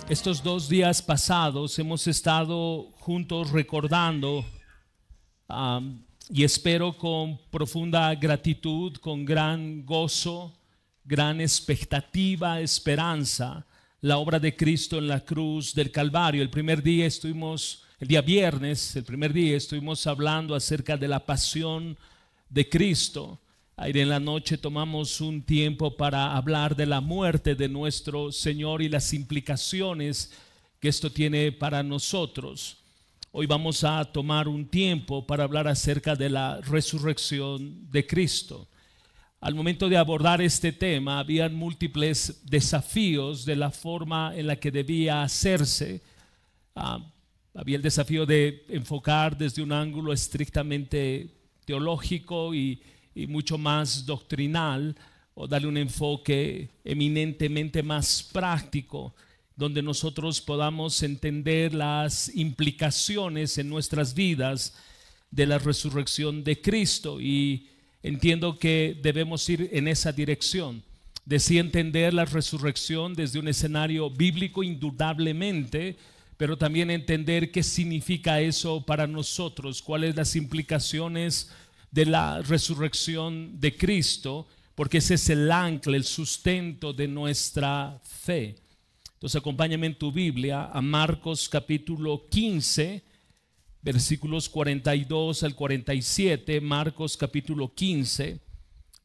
Estos 2 días pasados hemos estado juntos recordando y espero con profunda gratitud, con gran gozo, gran expectativa, esperanza, la obra de Cristo en la cruz del Calvario. El día viernes, estuvimos hablando acerca de la pasión de Cristo. Ayer en la noche tomamos un tiempo para hablar de la muerte de nuestro Señor y las implicaciones que esto tiene para nosotros. Hoy vamos a tomar un tiempo para hablar acerca de la resurrección de Cristo. Al momento de abordar este tema, habían múltiples desafíos de la forma en la que debía hacerse. Había el desafío de enfocar desde un ángulo estrictamente teológico y mucho más doctrinal, o darle un enfoque eminentemente más práctico, donde nosotros podamos entender las implicaciones en nuestras vidas de la resurrección de Cristo. Y entiendo que debemos ir en esa dirección, de sí entender la resurrección desde un escenario bíblico indudablemente, pero también entender qué significa eso para nosotros, cuáles las implicaciones de la resurrección de Cristo, porque ese es el ancla, el sustento de nuestra fe. Entonces acompáñame en tu Biblia a Marcos capítulo 15, versículos 42 al 47. Marcos capítulo 15,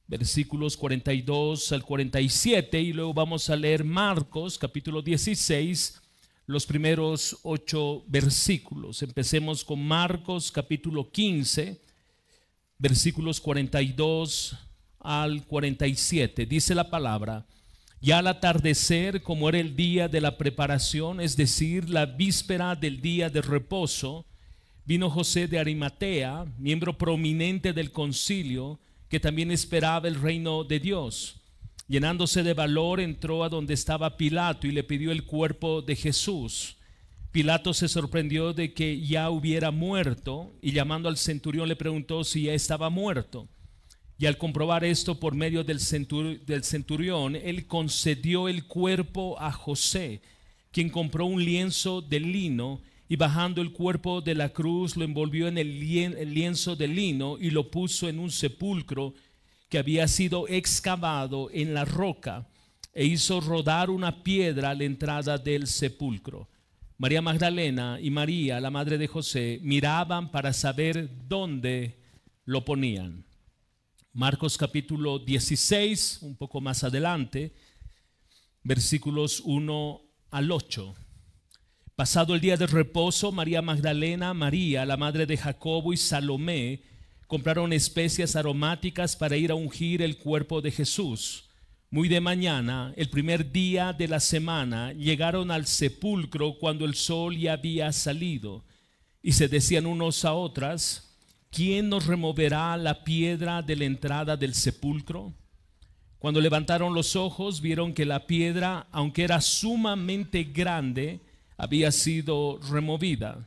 versículos 42 al 47, y luego vamos a leer Marcos capítulo 16, los primeros 8 versículos. Empecemos con Marcos capítulo 15, versículos 42 al 47. Dice la palabra: ya al atardecer, como era el día de la preparación, es decir, la víspera del día de reposo, vino José de Arimatea, miembro prominente del concilio, que también esperaba el reino de Dios. Llenándose de valor, entró a donde estaba Pilato y le pidió el cuerpo de Jesús. Pilato se sorprendió de que ya hubiera muerto, y llamando al centurión le preguntó si ya estaba muerto. Y al comprobar esto por medio del centurión, él concedió el cuerpo a José, quien compró un lienzo de lino, y bajando el cuerpo de la cruz lo envolvió en el lienzo de lino y lo puso en un sepulcro que había sido excavado en la roca, e hizo rodar una piedra a la entrada del sepulcro. María Magdalena y María, la madre de José, miraban para saber dónde lo ponían. Marcos capítulo 16, un poco más adelante, versículos 1 al 8. Pasado el día de reposo, María Magdalena, María, la madre de Jacobo, y Salomé compraron especias aromáticas para ir a ungir el cuerpo de Jesús. Muy de mañana, el primer día de la semana, llegaron al sepulcro cuando el sol ya había salido, y se decían unos a otras: ¿quién nos removerá la piedra de la entrada del sepulcro? Cuando levantaron los ojos, vieron que la piedra, aunque era sumamente grande, había sido removida.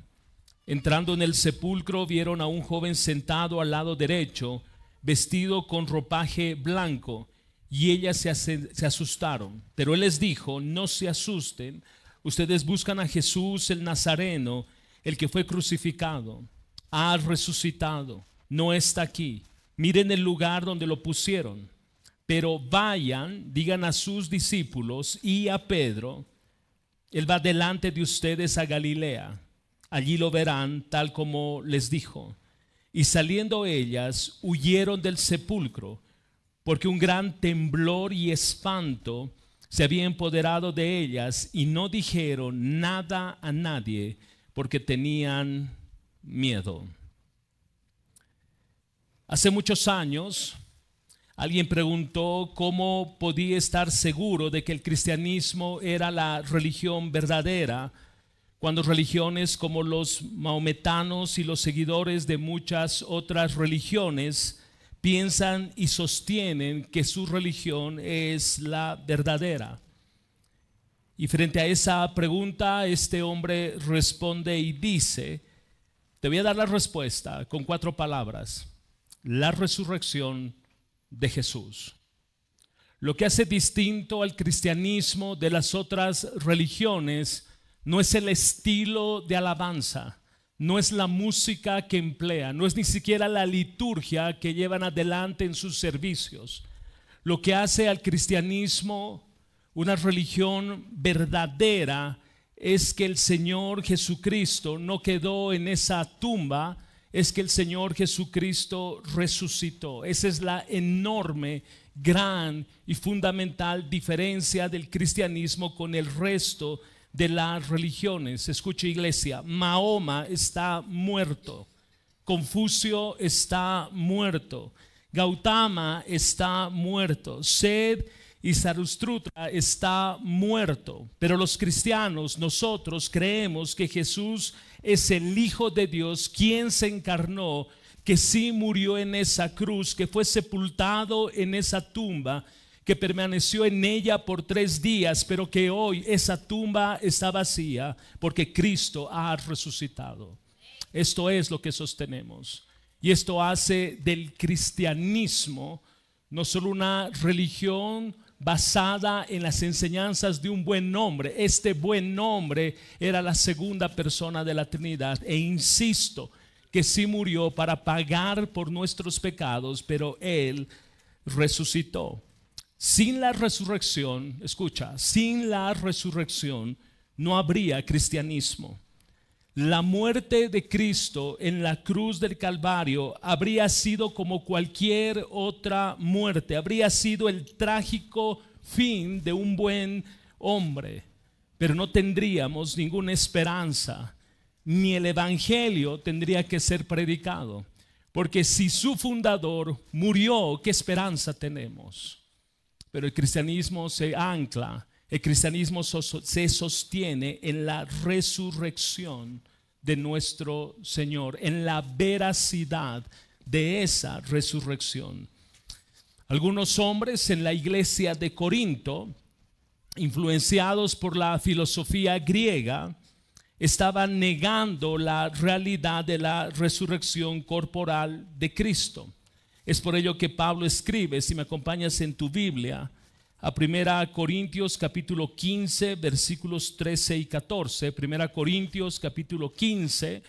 Entrando en el sepulcro, vieron a un joven sentado al lado derecho, vestido con ropaje blanco, y ellas se asustaron. Pero él les dijo: no se asusten, ustedes buscan a Jesús el Nazareno, el que fue crucificado. Ha resucitado, no está aquí. Miren el lugar donde lo pusieron. Pero vayan, digan a sus discípulos y a Pedro: él va delante de ustedes a Galilea, allí lo verán tal como les dijo. Y saliendo ellas, huyeron del sepulcro, porque un gran temblor y espanto se había empoderado de ellas, y no dijeron nada a nadie, porque tenían miedo. Hace muchos años, alguien preguntó cómo podía estar seguro de que el cristianismo era la religión verdadera, cuando religiones como los maometanos y los seguidores de muchas otras religiones piensan y sostienen que su religión es la verdadera. Y frente a esa pregunta, este hombre responde y dice: te voy a dar la respuesta con 4 palabras: la resurrección de Jesús. Lo que hace distinto al cristianismo de las otras religiones no es el estilo de alabanza, no es la música que emplean, no es ni siquiera la liturgia que llevan adelante en sus servicios. Lo que hace al cristianismo una religión verdadera es que el Señor Jesucristo no quedó en esa tumba, es que el Señor Jesucristo resucitó. Esa es la enorme, gran y fundamental diferencia del cristianismo con el resto de las religiones. Escucha, iglesia, Mahoma está muerto, Confucio está muerto, Gautama está muerto, Sed y Zaratustra está muerto, pero los cristianos, nosotros creemos que Jesús es el Hijo de Dios, quien se encarnó, que sí murió en esa cruz, que fue sepultado en esa tumba, que permaneció en ella por 3 días, pero que hoy esa tumba está vacía porque Cristo ha resucitado. Esto es lo que sostenemos, y esto hace del cristianismo no solo una religión basada en las enseñanzas de un buen nombre. Este buen nombre era la segunda persona de la Trinidad, e insisto que sí murió para pagar por nuestros pecados, pero Él resucitó. Sin la resurrección, escucha, sin la resurrección no habría cristianismo. La muerte de Cristo en la cruz del Calvario habría sido como cualquier otra muerte, habría sido el trágico fin de un buen hombre, pero no tendríamos ninguna esperanza, ni el evangelio tendría que ser predicado, porque si su fundador murió, ¿qué esperanza tenemos? Pero el cristianismo se ancla, el cristianismo se sostiene en la resurrección de nuestro Señor, en la veracidad de esa resurrección. Algunos hombres en la iglesia de Corinto, influenciados por la filosofía griega, estaban negando la realidad de la resurrección corporal de Cristo. Es por ello que Pablo escribe, si me acompañas en tu Biblia, a 1 Corintios capítulo 15 versículos 13 y 14. 1 Corintios capítulo 15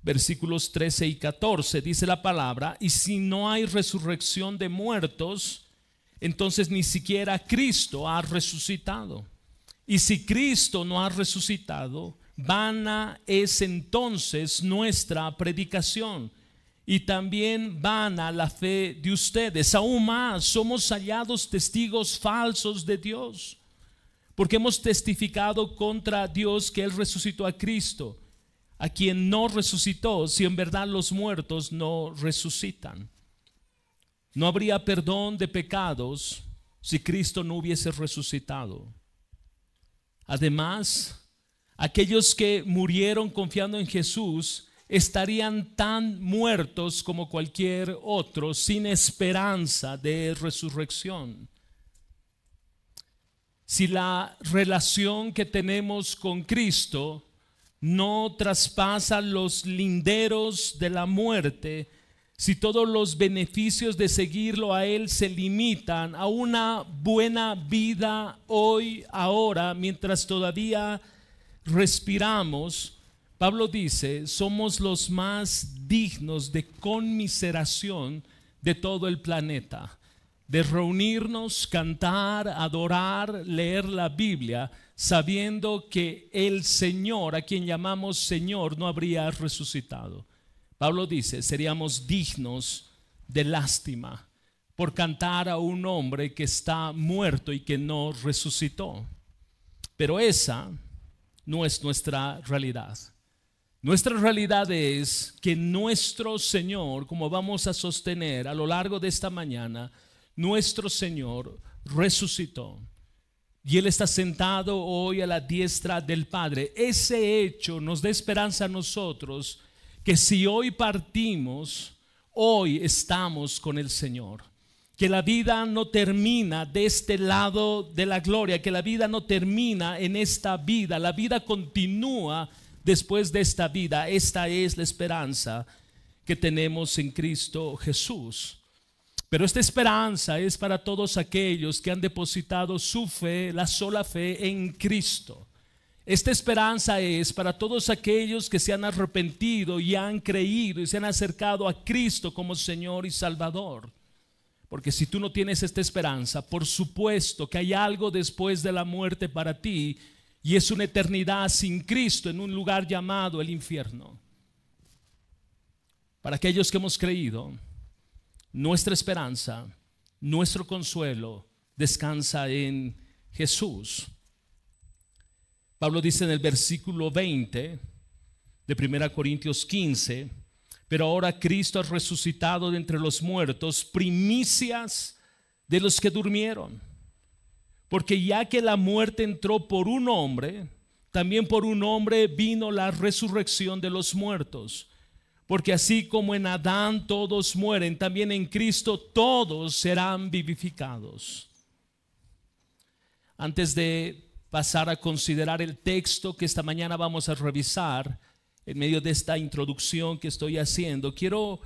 versículos 13 y 14 dice la palabra: y si no hay resurrección de muertos, entonces ni siquiera Cristo ha resucitado. Y si Cristo no ha resucitado, vana es entonces nuestra predicación, y también vana la fe de ustedes. Aún más, somos hallados testigos falsos de Dios, porque hemos testificado contra Dios que Él resucitó a Cristo, a quien no resucitó, si en verdad los muertos no resucitan. No habría perdón de pecados si Cristo no hubiese resucitado. Además, aquellos que murieron confiando en Jesús estarían tan muertos como cualquier otro, sin esperanza de resurrección. Si la relación que tenemos con Cristo no traspasa los linderos de la muerte, si todos los beneficios de seguirlo a Él se limitan a una buena vida hoy, ahora, mientras todavía respiramos, Pablo dice, somos los más dignos de conmiseración de todo el planeta, de reunirnos, cantar, adorar, leer la Biblia, sabiendo que el Señor, a quien llamamos Señor, no habría resucitado. Pablo dice, seríamos dignos de lástima por cantar a un hombre que está muerto y que no resucitó. Pero esa no es nuestra realidad. Nuestra realidad es que nuestro Señor, como vamos a sostener a lo largo de esta mañana, nuestro Señor resucitó y Él está sentado hoy a la diestra del Padre. Ese hecho nos da esperanza a nosotros, que si hoy partimos, hoy estamos con el Señor, que la vida no termina de este lado de la gloria, que la vida no termina en esta vida, la vida continúa después de esta vida. Esta es la esperanza que tenemos en Cristo Jesús. Pero esta esperanza es para todos aquellos que han depositado su fe, la sola fe en Cristo. Esta esperanza es para todos aquellos que se han arrepentido y han creído y se han acercado a Cristo como Señor y Salvador. Porque si tú no tienes esta esperanza, por supuesto que hay algo después de la muerte para ti, y es una eternidad sin Cristo en un lugar llamado el infierno. Para aquellos que hemos creído, nuestra esperanza, nuestro consuelo descansa en Jesús. Pablo dice en el versículo 20 de 1 Corintios 15: pero ahora Cristo ha resucitado de entre los muertos, primicias de los que durmieron. Porque ya que la muerte entró por un hombre, también por un hombre vino la resurrección de los muertos. Porque así como en Adán todos mueren, también en Cristo todos serán vivificados. Antes de pasar a considerar el texto que esta mañana vamos a revisar, en medio de esta introducción que estoy haciendo, quiero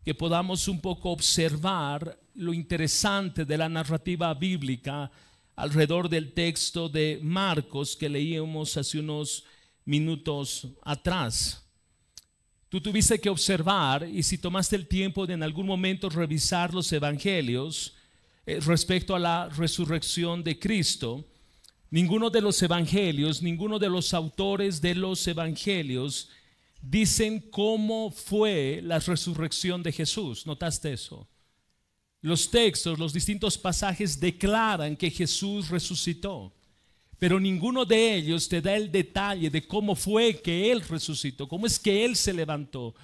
que podamos un poco observar lo interesante de la narrativa bíblica alrededor del texto de Marcos que leíamos hace unos minutos atrás. Tú tuviste que observar, y si tomaste el tiempo de en algún momento revisar los evangelios respecto a la resurrección de Cristo, ninguno de los evangelios, ninguno de los autores de los evangelios dicen cómo fue la resurrección de Jesús. ¿Notaste eso? Los textos, los distintos pasajes declaran que Jesús resucitó, pero ninguno de ellos te da el detalle de cómo fue que Él resucitó, cómo es que Él se levantó.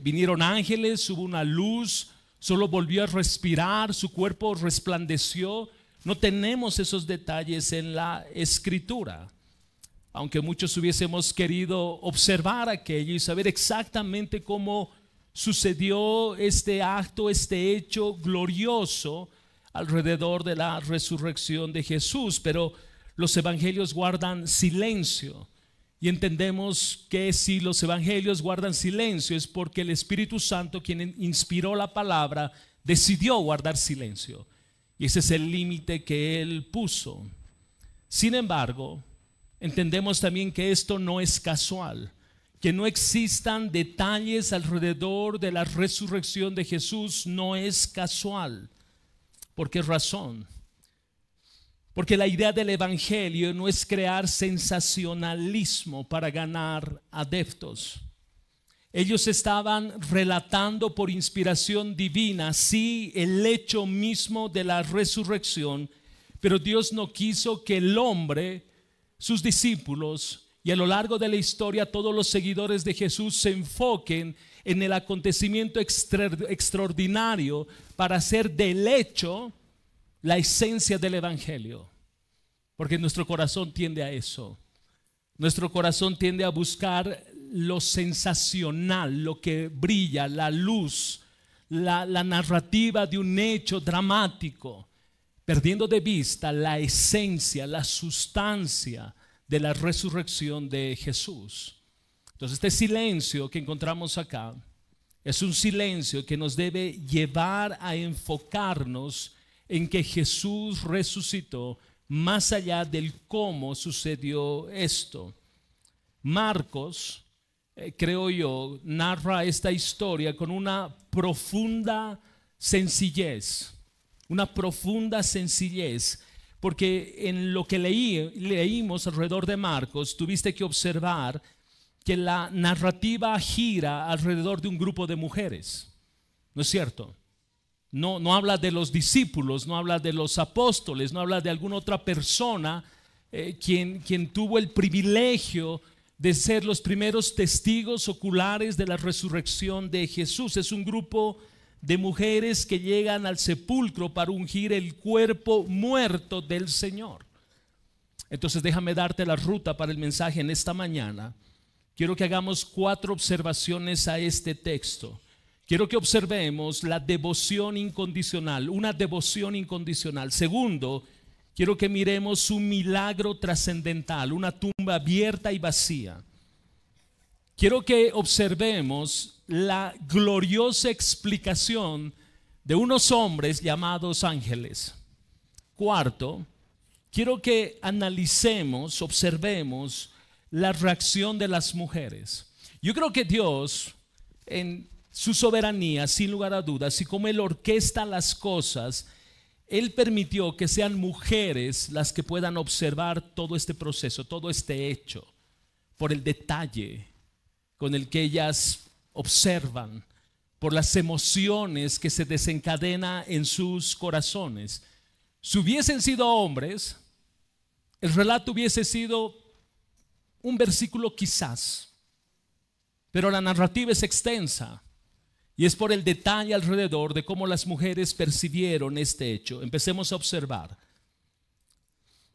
Vinieron ángeles, hubo una luz, solo volvió a respirar, su cuerpo resplandeció. No tenemos esos detalles en la Escritura. Aunque muchos hubiésemos querido observar aquello y saber exactamente cómo sucedió este acto, este hecho glorioso alrededor de la resurrección de Jesús, pero los evangelios guardan silencio. Y entendemos que si los evangelios guardan silencio es porque el Espíritu Santo, quien inspiró la palabra, decidió guardar silencio. Y ese es el límite que Él puso. Sin embargo, entendemos también que esto no es casual, que no existan detalles alrededor de la resurrección de Jesús no es casual. ¿Por qué razón? Porque la idea del evangelio no es crear sensacionalismo para ganar adeptos. Ellos estaban relatando por inspiración divina, sí, el hecho mismo de la resurrección, pero Dios no quiso que el hombre, sus discípulos y a lo largo de la historia todos los seguidores de Jesús se enfoquen en el acontecimiento extraordinario para hacer del hecho la esencia del evangelio. Porque nuestro corazón tiende a eso. Nuestro corazón tiende a buscar lo sensacional, lo que brilla, la luz, la narrativa de un hecho dramático, perdiendo de vista la esencia, la sustancia de la resurrección de Jesús. Entonces este silencio que encontramos acá es un silencio que nos debe llevar a enfocarnos en que Jesús resucitó, más allá del cómo sucedió esto. Marcos, creo yo, narra esta historia con una profunda sencillez, porque en lo que leímos alrededor de Marcos, tuviste que observar que la narrativa gira alrededor de un grupo de mujeres, ¿no es cierto? No habla de los discípulos, no habla de los apóstoles, no habla de alguna otra persona quien tuvo el privilegio de ser los primeros testigos oculares de la resurrección de Jesús. Es un grupo de mujeres que llegan al sepulcro para ungir el cuerpo muerto del Señor. Entonces déjame darte la ruta para el mensaje en esta mañana. Quiero que hagamos 4 observaciones a este texto. Quiero que observemos la devoción incondicional, una devoción incondicional. Segundo, quiero que miremos un milagro trascendental, una tumba abierta y vacía. Quiero que observemos la gloriosa explicación de unos hombres llamados ángeles. Cuarto, quiero que analicemos, observemos la reacción de las mujeres. Yo creo que Dios, en su soberanía, sin lugar a dudas, y como Él orquesta las cosas, Él permitió que sean mujeres las que puedan observar todo este proceso, todo este hecho, por el detalle con el que ellas observan, por las emociones que se desencadenan en sus corazones. Si hubiesen sido hombres, el relato hubiese sido un versículo quizás, pero la narrativa es extensa y es por el detalle alrededor de cómo las mujeres percibieron este hecho. Empecemos a observar.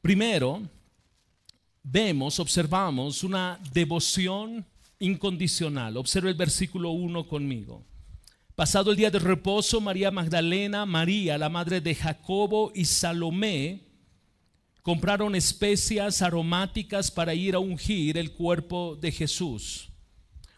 Primero, observamos una devoción incondicional. Observa el versículo 1 conmigo. Pasado el día de reposo, María Magdalena, María, la madre de Jacobo, y Salomé compraron especias aromáticas para ir a ungir el cuerpo de Jesús.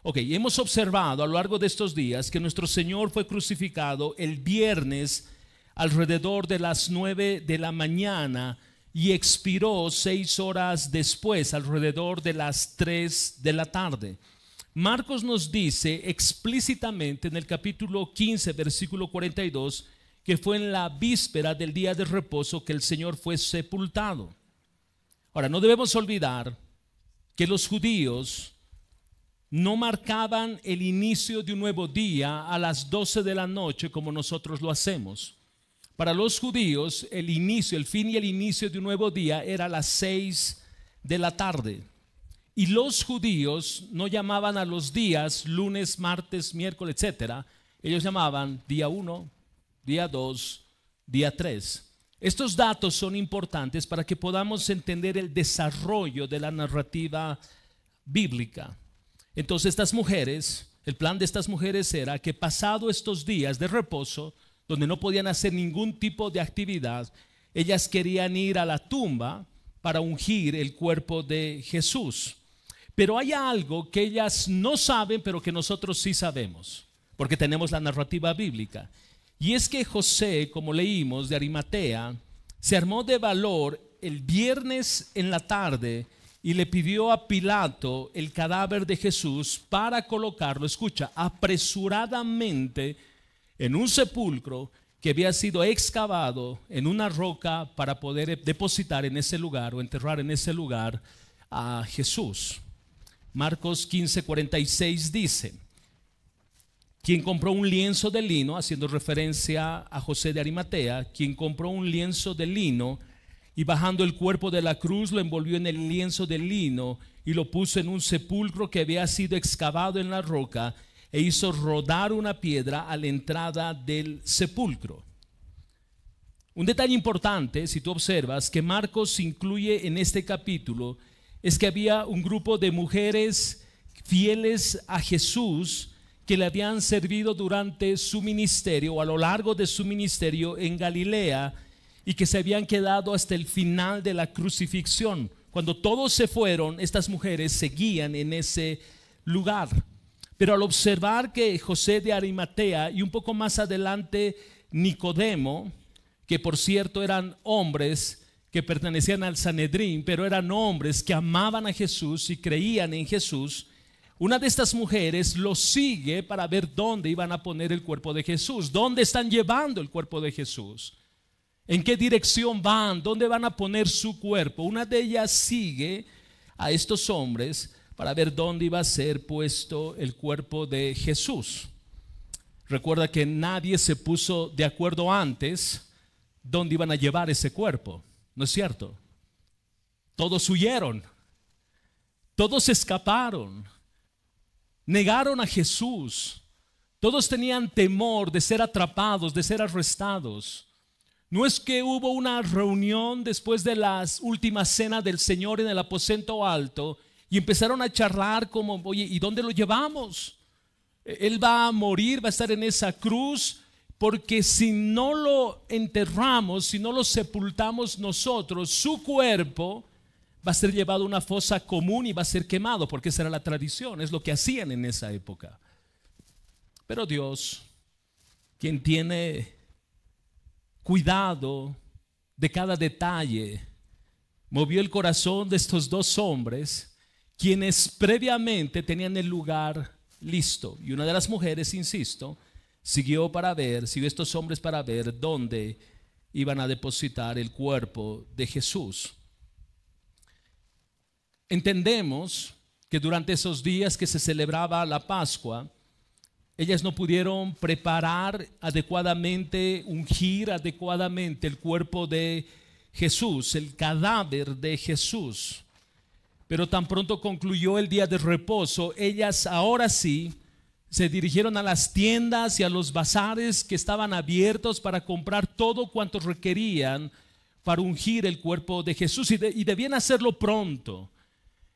Ok, hemos observado a lo largo de estos días que nuestro Señor fue crucificado el viernes alrededor de las 9 de la mañana y expiró 6 horas después, alrededor de las 3 de la tarde. Marcos nos dice explícitamente en el capítulo 15, versículo 42, que fue en la víspera del día de reposo que el Señor fue sepultado. Ahora, no debemos olvidar que los judíos no marcaban el inicio de un nuevo día a las 12 de la noche como nosotros lo hacemos. Para los judíos, el inicio, el fin y el inicio de un nuevo día era a las 6 de la tarde. Y los judíos no llamaban a los días lunes, martes, miércoles, etcétera. Ellos llamaban día 1, día 2, día 3. Estos datos son importantes para que podamos entender el desarrollo de la narrativa bíblica. Entonces estas mujeres, el plan de estas mujeres era que pasado estos días de reposo, donde no podían hacer ningún tipo de actividad, ellas querían ir a la tumba para ungir el cuerpo de Jesús. Pero hay algo que ellas no saben, pero que nosotros sí sabemos, porque tenemos la narrativa bíblica. Y es que José, como leímos, de Arimatea, se armó de valor el viernes en la tarde y le pidió a Pilato el cadáver de Jesús para colocarlo, escucha, apresuradamente en un sepulcro que había sido excavado en una roca para poder depositar en ese lugar o enterrar en ese lugar a Jesús. Marcos 15:46 dice: quien compró un lienzo de lino, haciendo referencia a José de Arimatea, quien compró un lienzo de lino y bajando el cuerpo de la cruz lo envolvió en el lienzo de lino y lo puso en un sepulcro que había sido excavado en la roca e hizo rodar una piedra a la entrada del sepulcro. Un detalle importante, si tú observas, que Marcos incluye en este capítulo es que había un grupo de mujeres fieles a Jesús que le habían servido durante su ministerio o a lo largo de su ministerio en Galilea y que se habían quedado hasta el final de la crucifixión. Cuando todos se fueron, estas mujeres seguían en ese lugar. Pero al observar que José de Arimatea y un poco más adelante Nicodemo, que por cierto eran hombres que pertenecían al Sanedrín, pero eran hombres que amaban a Jesús y creían en Jesús, una de estas mujeres los sigue para ver dónde iban a poner el cuerpo de Jesús, dónde están llevando el cuerpo de Jesús, en qué dirección van, dónde van a poner su cuerpo. Una de ellas sigue a estos hombres para ver dónde iba a ser puesto el cuerpo de Jesús. Recuerda que nadie se puso de acuerdo antes dónde iban a llevar ese cuerpo, ¿no es cierto? Todos huyeron, todos escaparon, negaron a Jesús, todos tenían temor de ser atrapados, de ser arrestados. No es que hubo una reunión después de las últimas cenas del Señor en el aposento alto y empezaron a charlar como, oye, ¿y dónde lo llevamos? Él va a morir, va a estar en esa cruz, porque si no lo enterramos, si no lo sepultamos nosotros, su cuerpo va a ser llevado a una fosa común y va a ser quemado, porque esa era la tradición, es lo que hacían en esa época. Pero Dios, quien tiene cuidado de cada detalle movió el corazón de estos dos hombres, quienes previamente tenían el lugar listo. Y una de las mujeres, insisto, siguió estos hombres para ver dónde iban a depositar el cuerpo de Jesús. Entendemos que durante esos días que se celebraba la Pascua, ellas no pudieron preparar adecuadamente, ungir adecuadamente el cuerpo de Jesús, el cadáver de Jesús. Pero tan pronto concluyó el día de reposo, ellas ahora sí se dirigieron a las tiendas y a los bazares que estaban abiertos para comprar todo cuanto requerían para ungir el cuerpo de Jesús, y debían hacerlo pronto.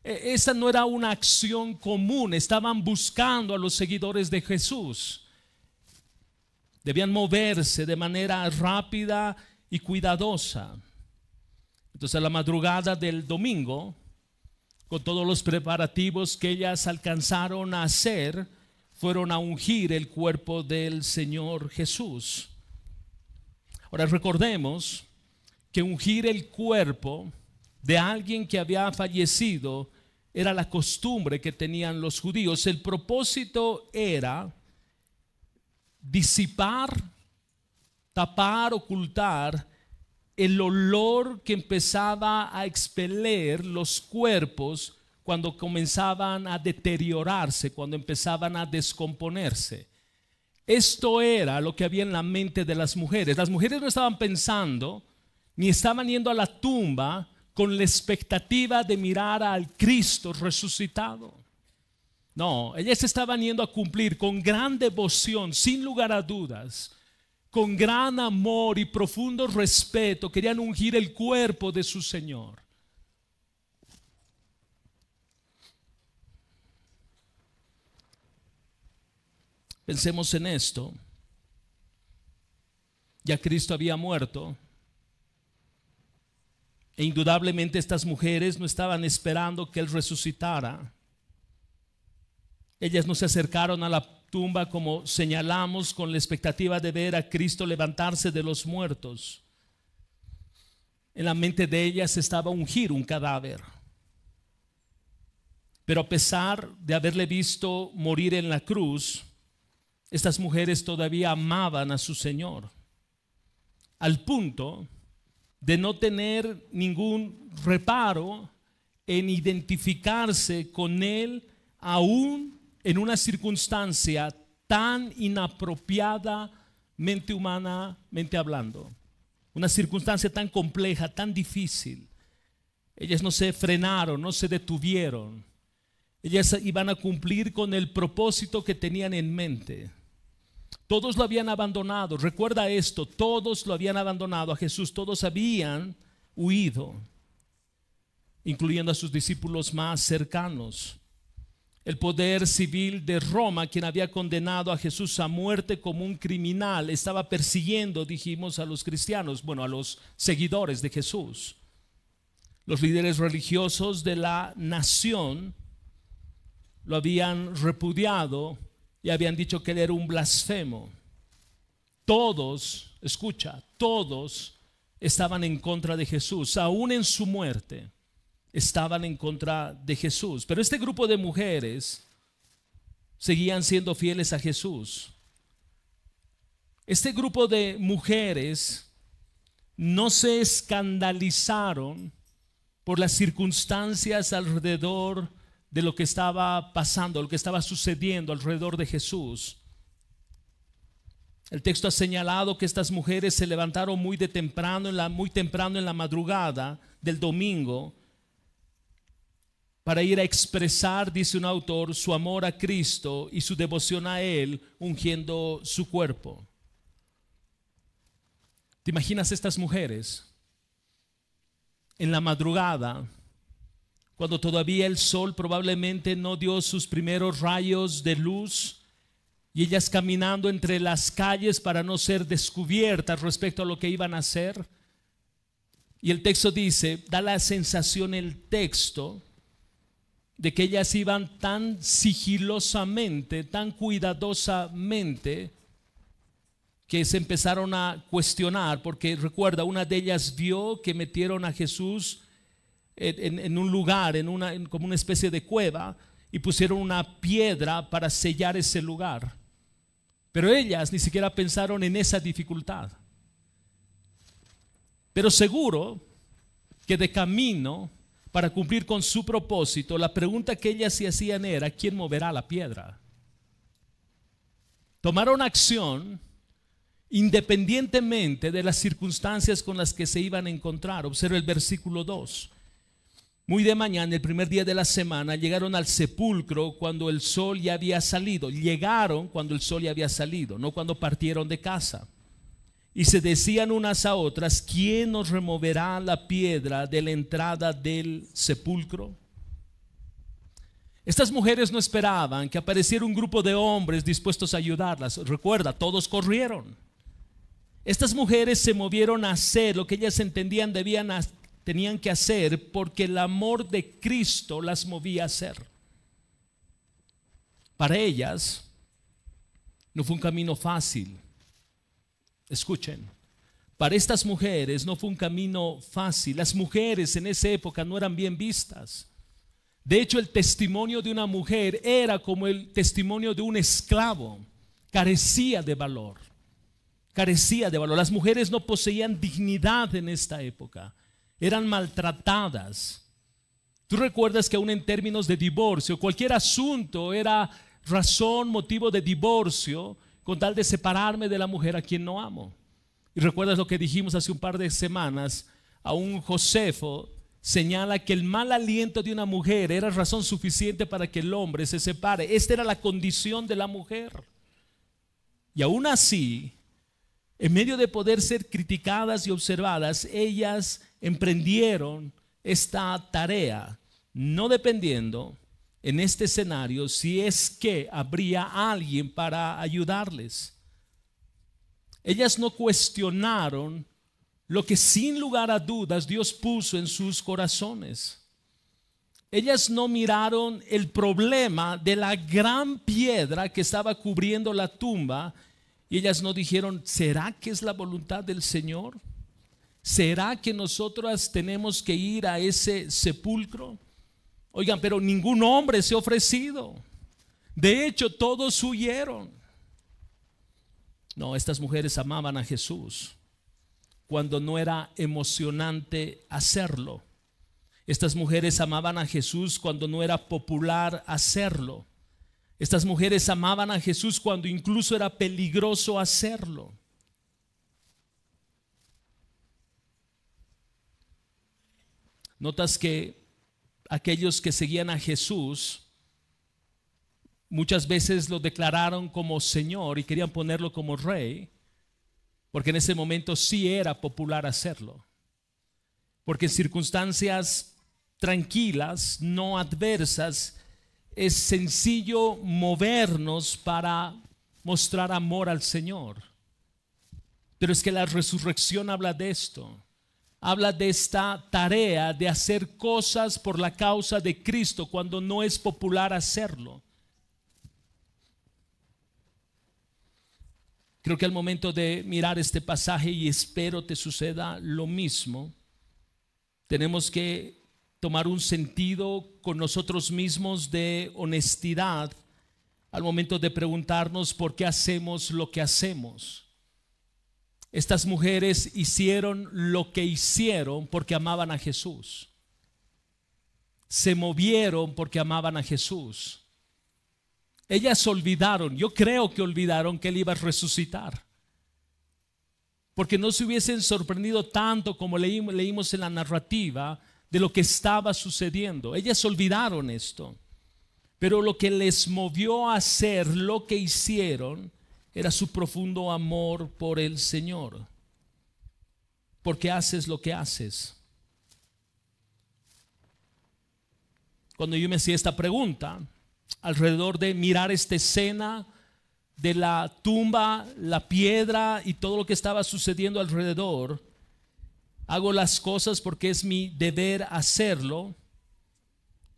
Esta no era una acción común, estaban buscando a los seguidores de Jesús. Debían moverse de manera rápida y cuidadosa. Entonces, a la madrugada del domingo, con todos los preparativos que ellas alcanzaron a hacer, fueron a ungir el cuerpo del Señor Jesús. Ahora recordemos que ungir el cuerpo de alguien que había fallecido era la costumbre que tenían los judíos. El propósito era disipar, tapar, ocultar el olor que empezaba a expeler los cuerpos cuando comenzaban a deteriorarse, cuando empezaban a descomponerse. Esto era lo que había en la mente de las mujeres. Las mujeres no estaban pensando ni estaban yendo a la tumba con la expectativa de mirar al Cristo resucitado. No, ellas estaban yendo a cumplir con gran devoción, sin lugar a dudas, con gran amor y profundo respeto, querían ungir el cuerpo de su Señor. Pensemos en esto. Ya Cristo había muerto, e indudablemente estas mujeres no estaban esperando que Él resucitara. Ellas no se acercaron a la tumba, como señalamos, con la expectativa de ver a Cristo levantarse de los muertos. En la mente de ellas estaba ungir un cadáver. Pero a pesar de haberle visto morir en la cruz, estas mujeres todavía amaban a su Señor, al punto de no tener ningún reparo en identificarse con Él, aún en una circunstancia tan inapropiadamente humanamente hablando, una circunstancia tan compleja, tan difícil. Ellas no se frenaron, no se detuvieron. Ellas iban a cumplir con el propósito que tenían en mente. Todos lo habían abandonado. Recuerda esto, todos lo habían abandonado a Jesús. Todos habían huido, incluyendo a sus discípulos más cercanos. El poder civil de Roma, quien había condenado a Jesús a muerte como un criminal, estaba persiguiendo, dijimos, a los cristianos, a los seguidores de Jesús. Los líderes religiosos de la nación lo habían repudiado y habían dicho que él era un blasfemo. Todos, escucha, todos estaban en contra de Jesús, aún en su muerte estaban en contra de Jesús. Pero este grupo de mujeres seguían siendo fieles a Jesús. Este grupo de mujeres no se escandalizaron por las circunstancias alrededor de lo que estaba pasando, lo que estaba sucediendo alrededor de Jesús. El texto ha señalado que estas mujeres se levantaron muy temprano en la madrugada del domingo para ir a expresar, dice un autor, su amor a Cristo y su devoción a Él, ungiendo su cuerpo. ¿Te imaginas estas mujeres en la madrugada, cuando todavía el sol probablemente no dio sus primeros rayos de luz, y ellas caminando entre las calles para no ser descubiertas respecto a lo que iban a hacer? Y el texto dice, da la sensación el texto de que ellas iban tan sigilosamente, tan cuidadosamente, que se empezaron a cuestionar, porque recuerda, una de ellas vio que metieron a Jesús en un lugar, como una especie de cueva, y pusieron una piedra para sellar ese lugar. Pero ellas ni siquiera pensaron en esa dificultad. Pero seguro que de camino para cumplir con su propósito, la pregunta que ellas se hacían era: ¿quién moverá la piedra? Tomaron acción independientemente de las circunstancias con las que se iban a encontrar. Observa el versículo 2. Muy de mañana, el primer día de la semana, llegaron al sepulcro cuando el sol ya había salido. Llegaron cuando el sol ya había salido, no cuando partieron de casa. Y se decían unas a otras: ¿quién nos removerá la piedra de la entrada del sepulcro? Estas mujeres no esperaban que apareciera un grupo de hombres dispuestos a ayudarlas. Recuerda, todos corrieron. Estas mujeres se movieron a hacer lo que ellas entendían tenían que hacer, porque el amor de Cristo las movía a hacer. Para ellas no fue un camino fácil. Escuchen, para estas mujeres no fue un camino fácil. Las mujeres en esa época no eran bien vistas. De hecho, el testimonio de una mujer era como el testimonio de un esclavo. Carecía de valor. Carecía de valor. Las mujeres no poseían dignidad en esta época. Eran maltratadas. Tú recuerdas que aún en términos de divorcio, cualquier asunto era razón, motivo de divorcio, con tal de separarme de la mujer a quien no amo. Y recuerdas lo que dijimos hace un par de semanas: a un Josefo señala que el mal aliento de una mujer era razón suficiente para que el hombre se separe. Esta era la condición de la mujer. Y aún así, en medio de poder ser criticadas y observadas, ellas emprendieron esta tarea, no dependiendo en este escenario si es que habría alguien para ayudarles. Ellas no cuestionaron lo que sin lugar a dudas Dios puso en sus corazones. Ellas no miraron el problema de la gran piedra que estaba cubriendo la tumba, y ellas no dijeron: ¿será que es la voluntad del Señor? ¿Será que nosotras tenemos que ir a ese sepulcro? Oigan, pero ningún hombre se ha ofrecido. De hecho, todos huyeron. No, estas mujeres amaban a Jesús cuando no era emocionante hacerlo. Estas mujeres amaban a Jesús cuando no era popular hacerlo. Estas mujeres amaban a Jesús cuando incluso era peligroso hacerlo. Notas que aquellos que seguían a Jesús muchas veces lo declararon como Señor y querían ponerlo como Rey, porque en ese momento sí era popular hacerlo. Porque en circunstancias tranquilas, no adversas, es sencillo movernos para mostrar amor al Señor. Pero es que la resurrección habla de esto. Habla de esta tarea de hacer cosas por la causa de Cristo cuando no es popular hacerlo. Creo que al momento de mirar este pasaje, y espero te suceda lo mismo, tenemos que tomar un sentido con nosotros mismos de honestidad al momento de preguntarnos por qué hacemos lo que hacemos. Estas mujeres hicieron lo que hicieron porque amaban a Jesús. Se movieron porque amaban a Jesús. Ellas olvidaron, yo creo que olvidaron que Él iba a resucitar, porque no se hubiesen sorprendido tanto como leímos en la narrativa de lo que estaba sucediendo. Ellas olvidaron esto, pero lo que les movió a hacer lo que hicieron era su profundo amor por el Señor. ¿Por qué haces lo que haces? Cuando yo me hacía esta pregunta alrededor de mirar esta escena de la tumba, la piedra y todo lo que estaba sucediendo alrededor, hago las cosas porque es mi deber hacerlo.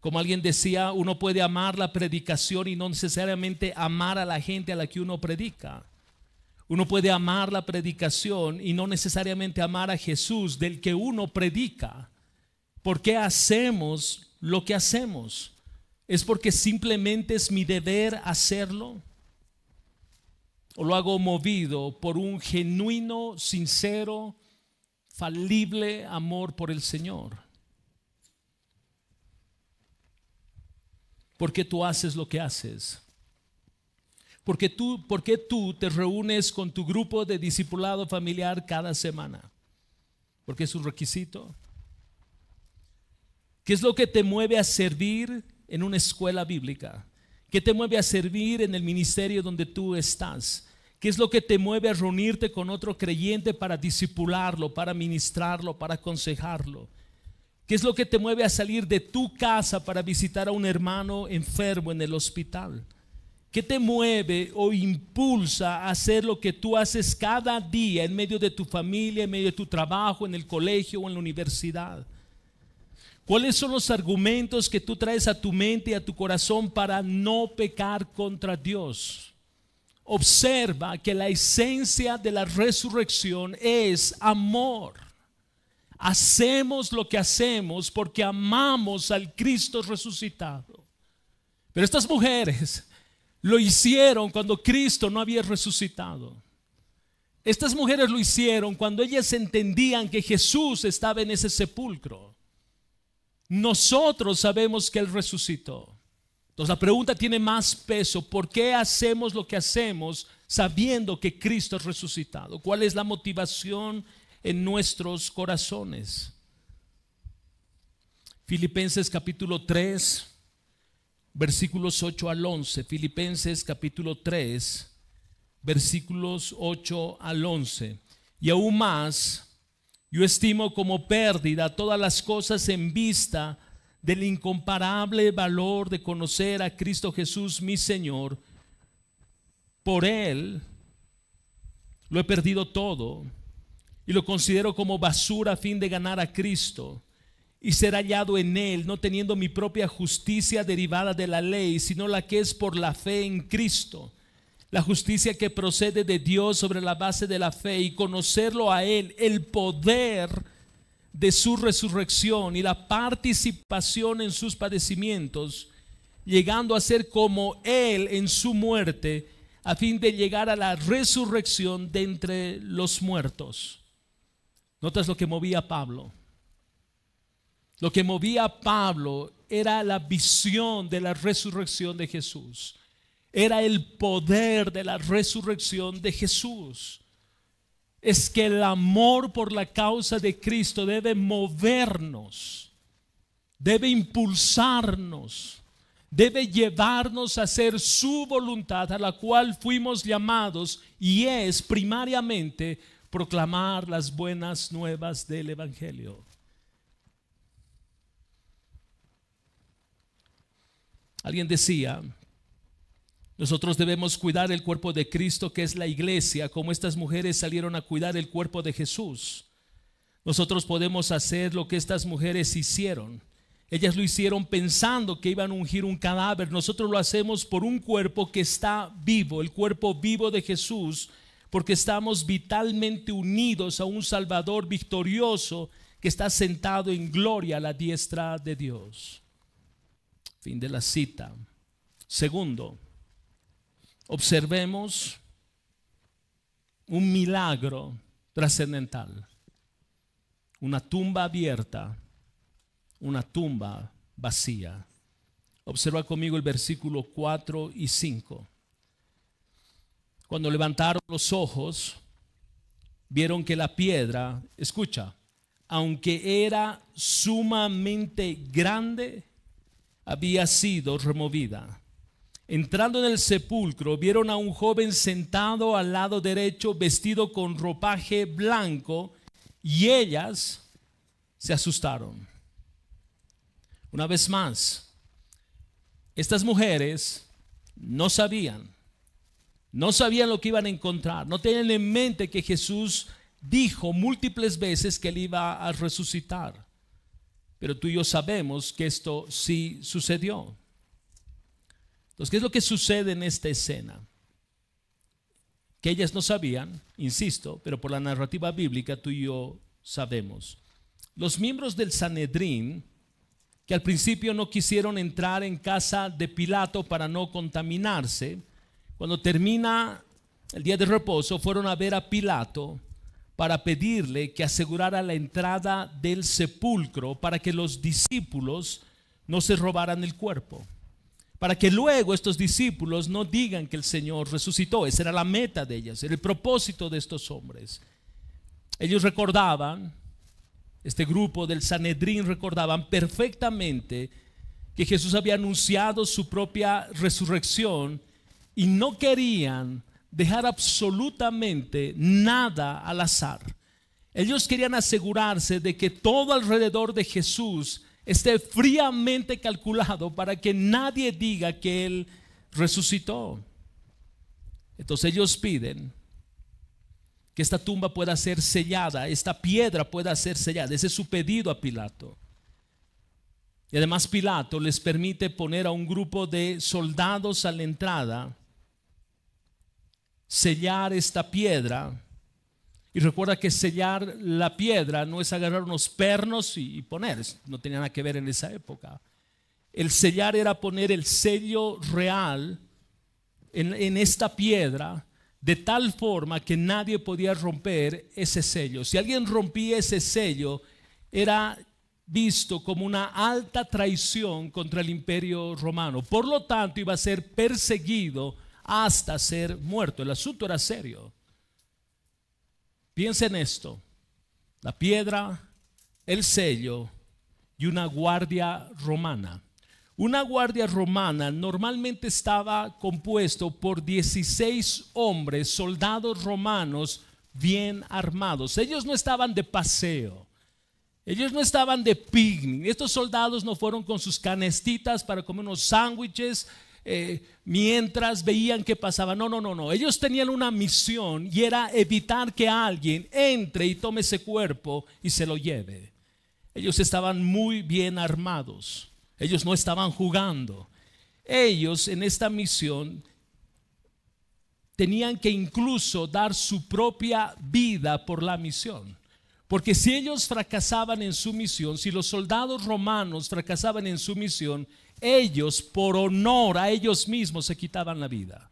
Como alguien decía, uno puede amar la predicación y no necesariamente amar a la gente a la que uno predica. Uno puede amar la predicación y no necesariamente amar a Jesús del que uno predica. ¿Por qué hacemos lo que hacemos? ¿Es porque simplemente es mi deber hacerlo? ¿O lo hago movido por un genuino, sincero, falible amor por el Señor? ¿Por qué tú haces lo que haces? ¿Por qué tú te reúnes con tu grupo de discipulado familiar cada semana? ¿Porque es un requisito? ¿Qué es lo que te mueve a servir en una escuela bíblica? ¿Qué te mueve a servir en el ministerio donde tú estás? ¿Qué es lo que te mueve a reunirte con otro creyente para discipularlo, para ministrarlo, para aconsejarlo? ¿Qué es lo que te mueve a salir de tu casa para visitar a un hermano enfermo en el hospital? ¿Qué te mueve o impulsa a hacer lo que tú haces cada día en medio de tu familia, en medio de tu trabajo, en el colegio o en la universidad? ¿Cuáles son los argumentos que tú traes a tu mente y a tu corazón para no pecar contra Dios? Observa que la esencia de la resurrección es amor. Hacemos lo que hacemos porque amamos al Cristo resucitado. Pero estas mujeres lo hicieron cuando Cristo no había resucitado. Estas mujeres lo hicieron cuando ellas entendían que Jesús estaba en ese sepulcro. Nosotros sabemos que Él resucitó. Entonces la pregunta tiene más peso. ¿Por qué hacemos lo que hacemos sabiendo que Cristo es resucitado? ¿Cuál es la motivación en nuestros corazones? Filipenses capítulo 3, versículos 8 al 11. Filipenses capítulo 3, versículos 8 al 11. Y aún más, yo estimo como pérdida todas las cosas en vista del incomparable valor de conocer a Cristo Jesús mi Señor. Por Él lo he perdido todo y lo considero como basura a fin de ganar a Cristo y ser hallado en Él, no teniendo mi propia justicia derivada de la ley, sino la que es por la fe en Cristo, la justicia que procede de Dios sobre la base de la fe, y conocerlo a Él, el poder de su resurrección y la participación en sus padecimientos, llegando a ser como Él en su muerte, a fin de llegar a la resurrección de entre los muertos. ¿Notas lo que movía a Pablo? Lo que movía a Pablo era la visión de la resurrección de Jesús. Era el poder de la resurrección de Jesús. Es que el amor por la causa de Cristo debe movernos, debe impulsarnos, debe llevarnos a hacer su voluntad, a la cual fuimos llamados, y es primariamente proclamar las buenas nuevas del Evangelio. Alguien decía: nosotros debemos cuidar el cuerpo de Cristo, que es la iglesia, como estas mujeres salieron a cuidar el cuerpo de Jesús. Nosotros podemos hacer lo que estas mujeres hicieron. Ellas lo hicieron pensando que iban a ungir un cadáver. Nosotros lo hacemos por un cuerpo que está vivo, el cuerpo vivo de Jesús, porque estamos vitalmente unidos a un Salvador victorioso que está sentado en gloria a la diestra de Dios. Fin de la cita. Segundo, observemos un milagro trascendental. Una tumba abierta, una tumba vacía. Observa conmigo el versículo 4 y 5. Cuando levantaron los ojos, vieron que la piedra, escucha, aunque era sumamente grande, había sido removida. Entrando en el sepulcro, vieron a un joven sentado al lado derecho, vestido con ropaje blanco, y ellas se asustaron. Una vez más, estas mujeres no sabían lo que iban a encontrar. No tenían en mente que Jesús dijo múltiples veces que Él iba a resucitar. Pero tú y yo sabemos que esto sí sucedió. Entonces, ¿qué es lo que sucede en esta escena? que ellas no sabían, insisto, pero por la narrativa bíblica tú y yo sabemos. Los miembros del Sanedrín, que al principio no quisieron entrar en casa de Pilato para no contaminarse, cuando termina el día de reposo, fueron a ver a Pilato para pedirle que asegurara la entrada del sepulcro para que los discípulos no se robaran el cuerpo, para que luego estos discípulos no digan que el Señor resucitó. Esa era la meta de ellos, era el propósito de estos hombres. Ellos recordaban, este grupo del Sanedrín recordaban perfectamente que Jesús había anunciado su propia resurrección y no querían dejar absolutamente nada al azar. Ellos querían asegurarse de que todo alrededor de Jesús esté fríamente calculado para que nadie diga que Él resucitó. Entonces ellos piden que esta tumba pueda ser sellada, esta piedra pueda ser sellada. Ese es su pedido a Pilato. Y además Pilato les permite poner a un grupo de soldados a la entrada, sellar esta piedra. Y recuerda que sellar la piedra no es agarrar unos pernos y poner, no tenía nada que ver en esa época. El sellar era poner el sello real en esta piedra, de tal forma que nadie podía romper ese sello. Si alguien rompía ese sello, era visto como una alta traición contra el imperio romano. Por lo tanto, iba a ser perseguido hasta ser muerto. El asunto era serio. Piensa en esto: la piedra, el sello y una guardia romana. Una guardia romana normalmente estaba compuesto por 16 hombres, soldados romanos bien armados. Ellos no estaban de paseo, ellos no estaban de picnic. Estos soldados no fueron con sus canestitas para comer unos sándwiches mientras veían qué pasaba. No. Ellos tenían una misión y era evitar que alguien entre y tome ese cuerpo y se lo lleve. Ellos estaban muy bien armados. Ellos no estaban jugando. Ellos en esta misión tenían que incluso dar su propia vida por la misión. Porque si ellos fracasaban en su misión, si los soldados romanos fracasaban en su misión, ellos por honor a ellos mismos se quitaban la vida.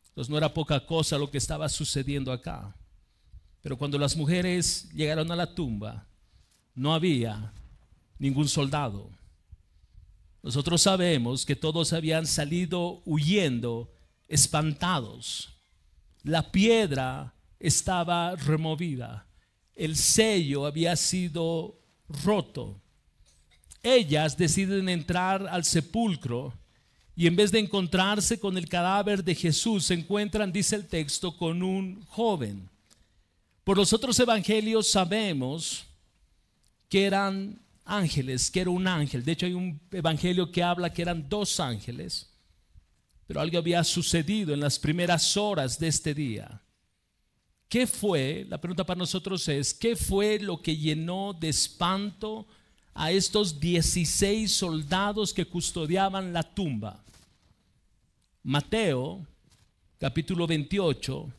Entonces no era poca cosa lo que estaba sucediendo acá. Pero cuando las mujeres llegaron a la tumba, no había ningún soldado. Nosotros sabemos que todos habían salido huyendo, espantados. La piedra estaba removida. El sello había sido roto. Ellas deciden entrar al sepulcro y en vez de encontrarse con el cadáver de Jesús, se encuentran, dice el texto, con un joven. Por los otros evangelios sabemos que eran ángeles, que era un ángel. De hecho hay un evangelio que habla que eran dos ángeles. Pero algo había sucedido en las primeras horas de este día. ¿Qué fue? La pregunta para nosotros es: ¿qué fue lo que llenó de espanto a estos 16 soldados que custodiaban la tumba? Mateo capítulo 28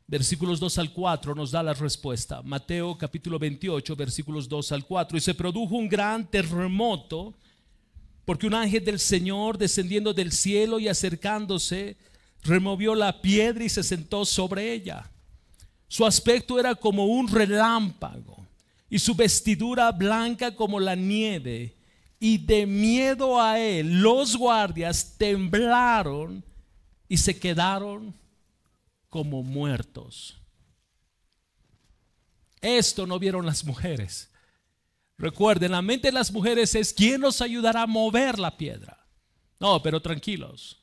versículos 2 al 4 nos da la respuesta. Mateo capítulo 28 versículos 2 al 4. Y se produjo un gran terremoto, porque un ángel del Señor, descendiendo del cielo y acercándose, removió la piedra y se sentó sobre ella. Su aspecto era como un relámpago y su vestidura blanca como la nieve. Y de miedo a él, los guardias temblaron y se quedaron como muertos. Esto no vieron las mujeres. Recuerden, la mente de las mujeres es: ¿quién nos ayudará a mover la piedra? No, pero tranquilos,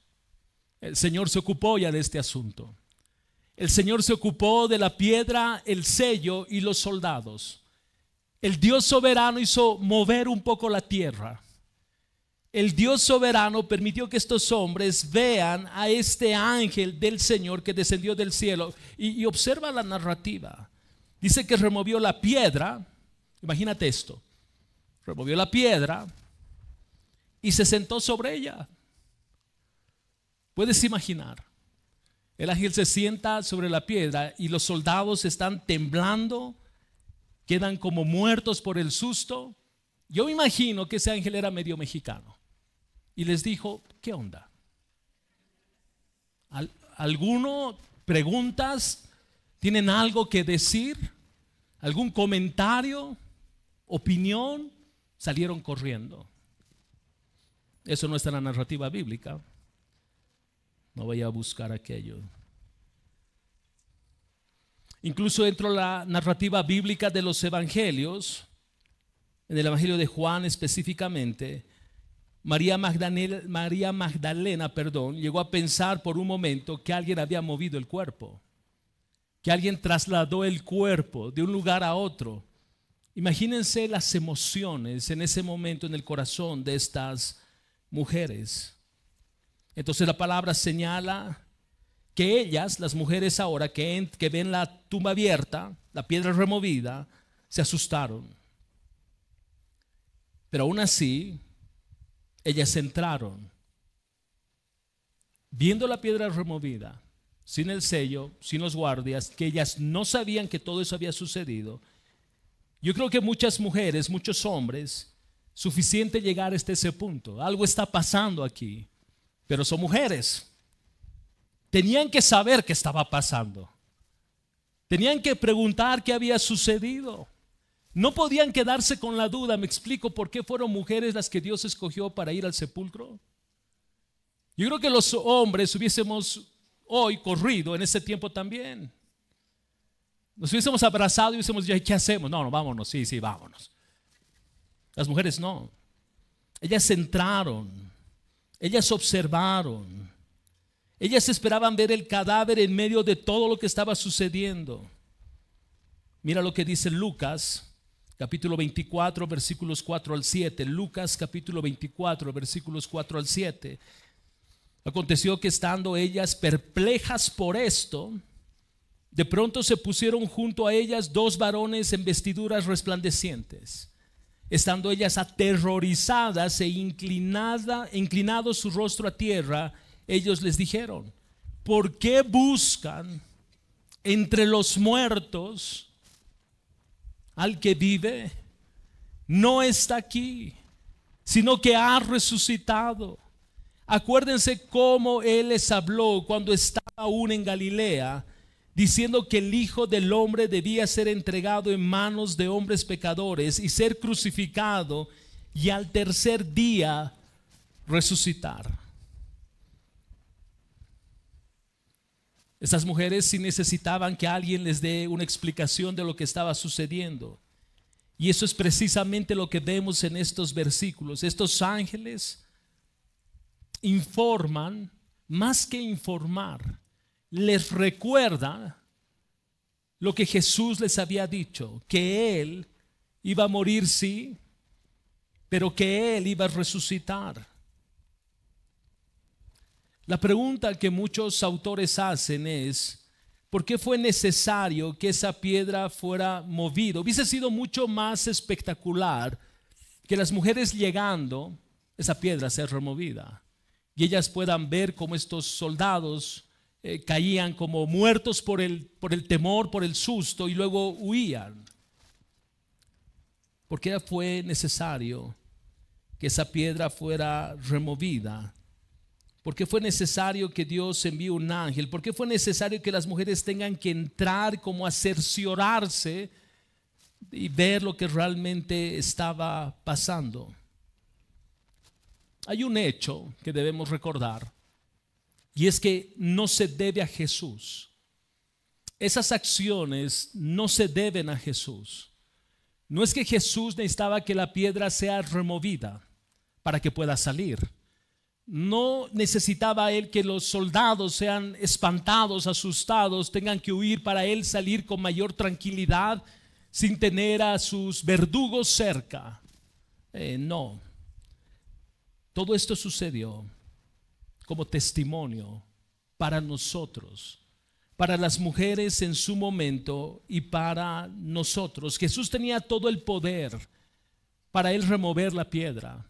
el Señor se ocupó ya de este asunto. El Señor se ocupó de la piedra, el sello y los soldados. El Dios soberano hizo mover un poco la tierra. El Dios soberano permitió que estos hombres vean a este ángel del Señor que descendió del cielo. Y observa la narrativa. Dice que removió la piedra. Imagínate esto: removió la piedra y se sentó sobre ella. Puedes imaginar, El ángel se sienta sobre la piedra y los soldados están temblando, quedan como muertos por el susto. Yo me imagino que ese ángel era medio mexicano y les dijo: ¿qué onda? ¿Alguno preguntas? ¿Tienen algo que decir? ¿Algún comentario? ¿Opinión? Salieron corriendo. Eso no está en la narrativa bíblica. No vaya a buscar aquello. Incluso dentro de la narrativa bíblica de los evangelios, en el evangelio de Juan específicamente, María Magdalena, llegó a pensar por un momento que alguien había movido el cuerpo, que alguien trasladó el cuerpo de un lugar a otro. Imagínense las emociones en ese momento en el corazón de estas mujeres. Entonces la palabra señala que ellas, las mujeres ahora que ven la tumba abierta, la piedra removida, se asustaron. Pero aún así, ellas entraron, viendo la piedra removida, sin el sello, sin los guardias, que ellas no sabían que todo eso había sucedido. Yo creo que muchas mujeres, muchos hombres, suficiente llegar hasta ese punto. Algo está pasando aquí, pero son mujeres. Tenían que saber qué estaba pasando. Tenían que preguntar qué había sucedido. No podían quedarse con la duda. Me explico por qué fueron mujeres las que Dios escogió para ir al sepulcro. Yo creo que los hombres hubiésemos hoy corrido en ese tiempo también. Nos hubiésemos abrazado y hubiésemos dicho: ¿qué hacemos? No, vámonos, sí, vámonos. Las mujeres no. Ellas entraron, ellas observaron, ellas esperaban ver el cadáver en medio de todo lo que estaba sucediendo. Mira lo que dice Lucas capítulo 24 versículos 4 al 7. Lucas capítulo 24 versículos 4 al 7. Aconteció que estando ellas perplejas por esto, de pronto se pusieron junto a ellas dos varones en vestiduras resplandecientes. Estando ellas aterrorizadas e inclinado su rostro a tierra, ellos les dijeron: ¿por qué buscan entre los muertos al que vive? No está aquí, sino que ha resucitado. Acuérdense cómo Él les habló cuando estaba aún en Galilea, diciendo que el Hijo del Hombre debía ser entregado en manos de hombres pecadores y ser crucificado y al tercer día resucitar. Estas mujeres sí necesitaban que alguien les dé una explicación de lo que estaba sucediendo. Y eso es precisamente lo que vemos en estos versículos. Estos ángeles informan, más que informar, les recuerda lo que Jesús les había dicho, que Él iba a morir, sí, pero que Él iba a resucitar. La pregunta que muchos autores hacen es: ¿por qué fue necesario que esa piedra fuera movida? Hubiese sido mucho más espectacular que las mujeres llegando, esa piedra sea removida y ellas puedan ver cómo estos soldados caían como muertos por el temor, por el susto, y luego huían. ¿Por qué fue necesario que esa piedra fuera removida? ¿Por qué fue necesario que Dios envíe un ángel? ¿Por qué fue necesario que las mujeres tengan que entrar como a cerciorarse y ver lo que realmente estaba pasando? Hay un hecho que debemos recordar, y es que no se debe a Jesús. Esas acciones no se deben a Jesús. No es que Jesús necesitaba que la piedra sea removida para que pueda salir. No necesitaba Él que los soldados sean espantados, asustados, tengan que huir para Él salir con mayor tranquilidad sin tener a sus verdugos cerca. No. Todo esto sucedió como testimonio para nosotros, para las mujeres en su momento y para nosotros. Jesús tenía todo el poder para Él remover la piedra.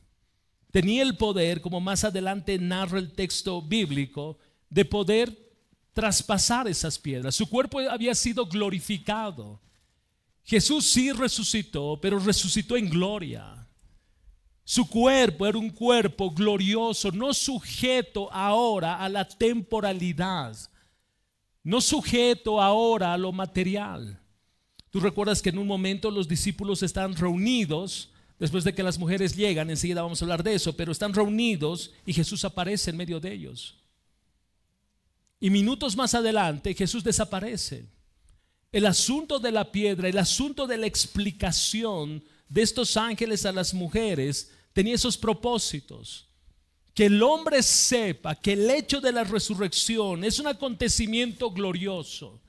Tenía el poder, como más adelante narra el texto bíblico, de poder traspasar esas piedras. Su cuerpo había sido glorificado. Jesús sí resucitó, pero resucitó en gloria. Su cuerpo era un cuerpo glorioso, no sujeto ahora a la temporalidad, no sujeto ahora a lo material. Tú recuerdas que en un momento los discípulos están reunidos, después de que las mujeres llegan, enseguida vamos a hablar de eso, pero están reunidos y Jesús aparece en medio de ellos. Y minutos más adelante Jesús desaparece. El asunto de la piedra, el asunto de la explicación de estos ángeles a las mujeres tenía esos propósitos. Que el hombre sepa que el hecho de la resurrección es un acontecimiento glorioso.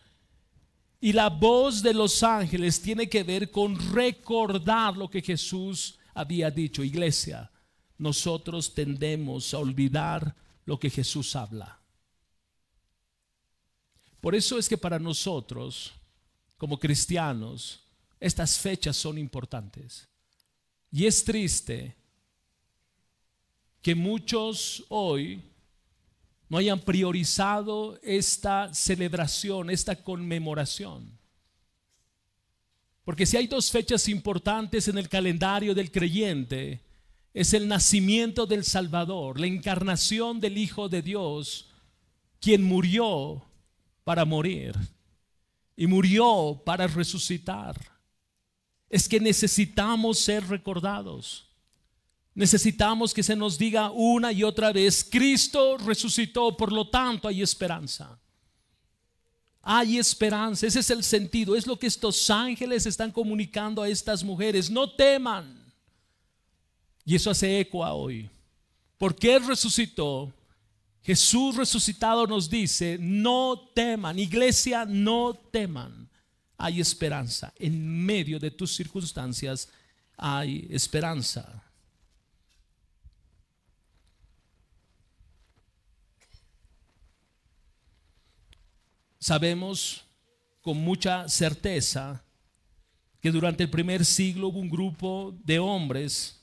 Y la voz de los ángeles tiene que ver con recordar lo que Jesús había dicho. Iglesia, nosotros tendemos a olvidar lo que Jesús habla. Por eso es que para nosotros, como cristianos, estas fechas son importantes. Y es triste que muchos hoy no hayan priorizado esta celebración, esta conmemoración. Porque si hay dos fechas importantes en el calendario del creyente, es el nacimiento del Salvador, la encarnación del Hijo de Dios, quien murió para morir y murió para resucitar. Es que necesitamos ser recordados. Necesitamos que se nos diga una y otra vez: Cristo resucitó, por lo tanto hay esperanza. Hay esperanza, ese es el sentido, es lo que estos ángeles están comunicando a estas mujeres. No teman. Y eso hace eco a hoy. Porque Él resucitó, Jesús resucitado nos dice: no teman, iglesia, no teman. Hay esperanza. En medio de tus circunstancias hay esperanza. Sabemos con mucha certeza que durante el primer siglo hubo un grupo de hombres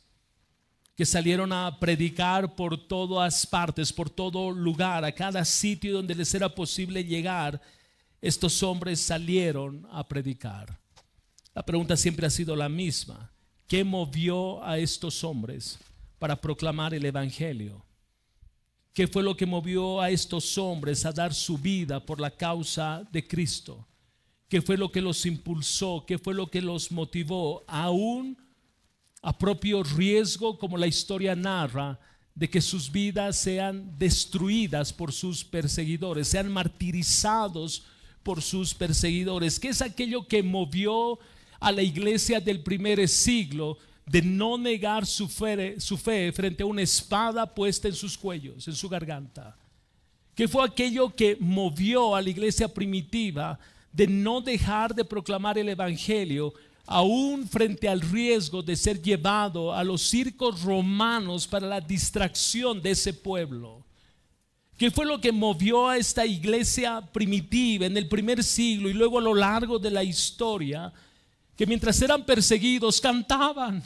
que salieron a predicar por todas partes, por todo lugar, a cada sitio donde les era posible llegar. Estos hombres salieron a predicar. La pregunta siempre ha sido la misma: ¿qué movió a estos hombres para proclamar el evangelio? ¿Qué fue lo que movió a estos hombres a dar su vida por la causa de Cristo? ¿Qué fue lo que los impulsó? ¿Qué fue lo que los motivó, aún a propio riesgo, como la historia narra, de que sus vidas sean destruidas por sus perseguidores, sean martirizados por sus perseguidores? ¿Qué es aquello que movió a la iglesia del primer siglo de no negar su fe frente a una espada puesta en sus cuellos, en su garganta? ¿Qué fue aquello que movió a la iglesia primitiva de no dejar de proclamar el evangelio, aún frente al riesgo de ser llevado a los circos romanos para la distracción de ese pueblo? ¿Qué fue lo que movió a esta iglesia primitiva en el primer siglo y luego a lo largo de la historia, que mientras eran perseguidos cantaban?